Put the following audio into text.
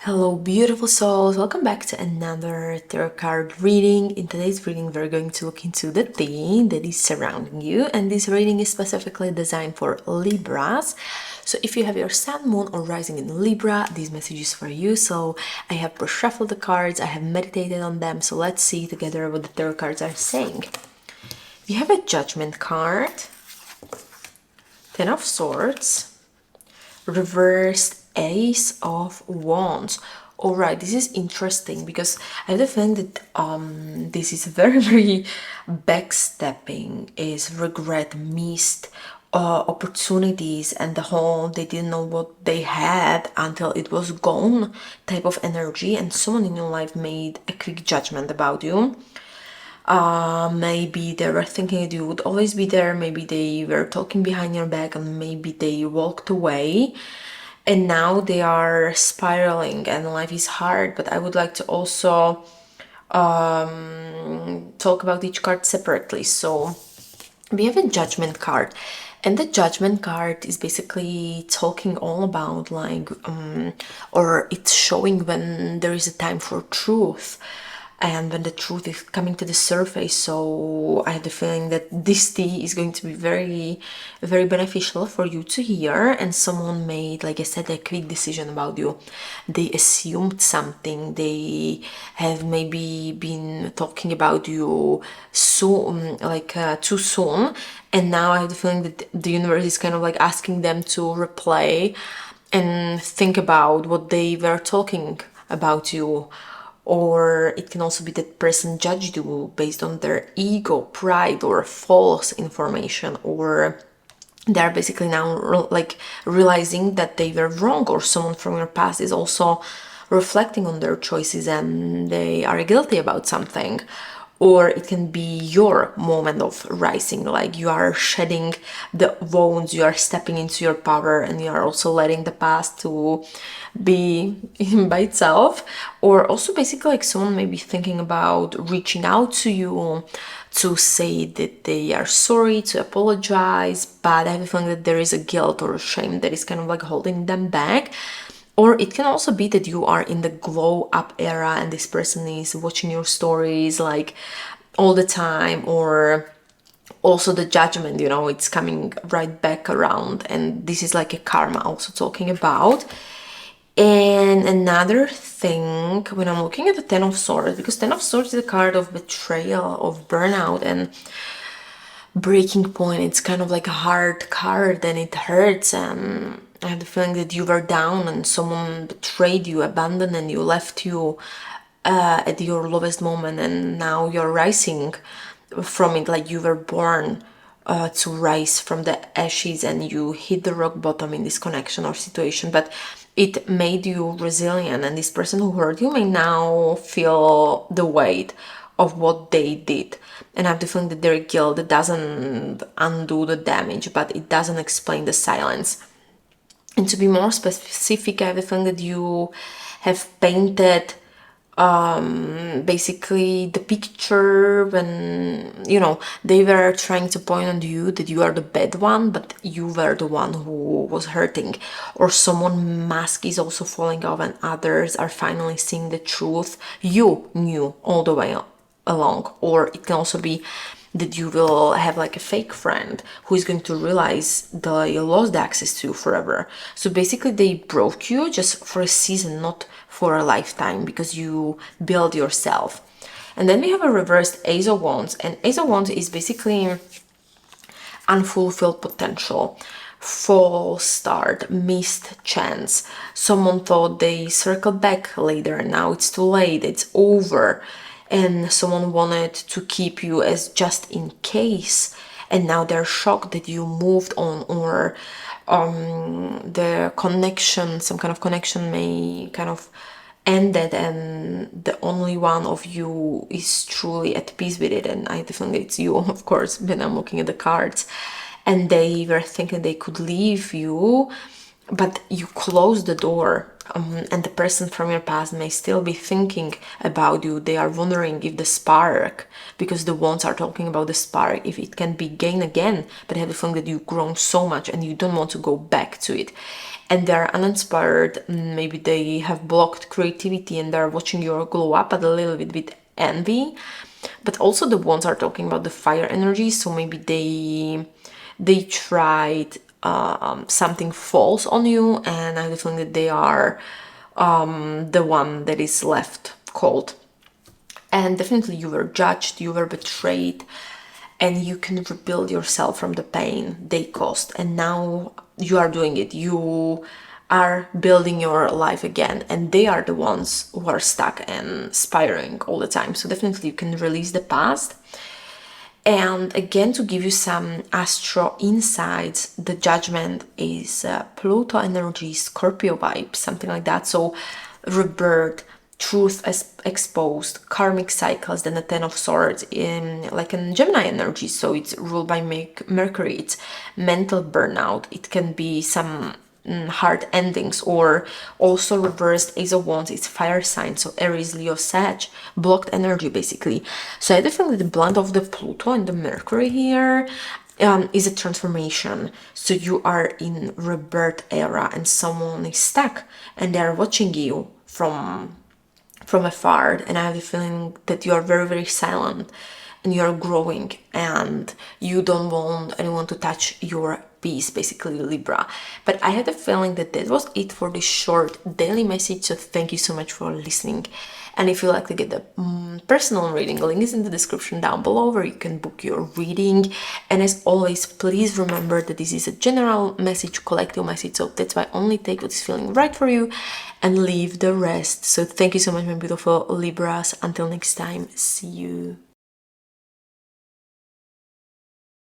Hello beautiful souls, welcome back to another tarot card reading. In today's reading we're going to look into the theme that is surrounding you, and this reading is specifically designed for Libras. So if you have your sun, moon or rising in Libra, this message is for you. So I have reshuffled the cards, I have meditated on them, so let's see together what the tarot cards are saying. We have a Judgment card, Ten of Swords, reversed Ace of Wands. All right, this is interesting because I have the feeling that this is very backstepping, is regret, missed opportunities, and the whole they didn't know what they had until it was gone type of energy, and someone in your life made a quick judgment about you. Maybe they were thinking that you would always be there, maybe they were talking behind your back, and maybe they walked away, and now they are spiraling and life is hard. But I would like to also talk about each card separately. So we have a Judgment card, and the Judgment card is basically talking all about like or it's showing when there is a time for truth and when the truth is coming to the surface. So I have the feeling that this tea is going to be very beneficial for you to hear, and someone made, like I said, a quick decision about you. They assumed something, they have maybe been talking about you soon, like too soon, and now I have the feeling that the universe is kind of like asking them to replay and think about what they were talking about you. Or it can also be that person judged you based on their ego, pride, or false information, or they're basically now like realizing that they were wrong, or someone from your past is also reflecting on their choices and they are guilty about something. Or it can be your moment of rising, like you are shedding the wounds, you are stepping into your power, and you are also letting the past to be by itself. Or also basically like someone may be thinking about reaching out to you to say that they are sorry, to apologize, but I have a feeling that there is a guilt or a shame that is kind of like holding them back. Or it can also be that you are in the glow up era and this person is watching your stories like all the time. Or also the judgment, it's coming right back around, and this is like a karma also talking about. And another thing, when I'm looking at the Ten of Swords, because Ten of Swords is a card of betrayal, of burnout and breaking point, it's kind of like a hard card and it hurts. And I have the feeling that you were down and someone betrayed you, abandoned, and you left you at your lowest moment, and now you're rising from it, like you were born to rise from the ashes, and you hit the rock bottom in this connection or situation, but it made you resilient, and this person who hurt you may now feel the weight of what they did. And I have the feeling that their guilt doesn't undo the damage, but it doesn't explain the silence. And to be more specific, I have the feeling that you have painted basically the picture when they were trying to point on you that you are the bad one, but you were the one who was hurting. Or someone mask is also falling off and others are finally seeing the truth you knew all the way along. Or it can also be that you will have like a fake friend who is going to realize they lost access to you forever. So basically they broke you just for a season, not for a lifetime, because you build yourself. And then we have a reversed Ace of Wands, and Ace of Wands is basically unfulfilled potential, false start, missed chance. Someone thought they circled back later, and now it's too late, it's over. And someone wanted to keep you as just in case, and now they're shocked that you moved on. Or the connection, some kind of connection may kind of ended, and the only one of you is truly at peace with it. And I definitely, it's you, of course, when I'm looking at the cards. And they were thinking they could leave you, but you closed the door. And the person from your past may still be thinking about you. They are wondering if the spark, because the wands are talking about the spark, if it can be gained again. But I have the feeling that you've grown so much and you don't want to go back to it. and they're uninspired. Maybe they have blocked creativity and they're watching you glow up a little bit with envy. But also the ones are talking about the fire energy, so maybe they tried something false on you, and I think that they are the one that is left cold. And definitely you were judged, you were betrayed, and you can rebuild yourself from the pain they caused. And now you are doing it. You are building your life again, and they are the ones who are stuck and spiraling all the time. So definitely you can release the past. And again, to give you some astro insights, the judgment is Pluto energy, Scorpio vibe, something like that. So rebirth, truth as exposed, karmic cycles, then the Ten of Swords in like a Gemini energy. So it's ruled by Mercury. It's mental burnout. It can be some hard endings, or also reversed Ace of Wands. It's fire sign, so Aries, Leo, Sag, blocked energy basically. So I definitely the blend of the Pluto and the Mercury here is a transformation. So you are in rebirth era, and someone is stuck and they are watching you from afar, and I have the feeling that you are very, very silent and you are growing and you don't want anyone to touch your peace, basically, Libra. But I had a feeling that that was it for this short daily message, so thank you so much for listening. And if you'd like to get the personal reading, the link is in the description down below where you can book your reading. And as always, please remember that this is a general message, collective message, so that's why only take what is feeling right for you and leave the rest. So thank you so much, my beautiful Libras. Until next time, see you.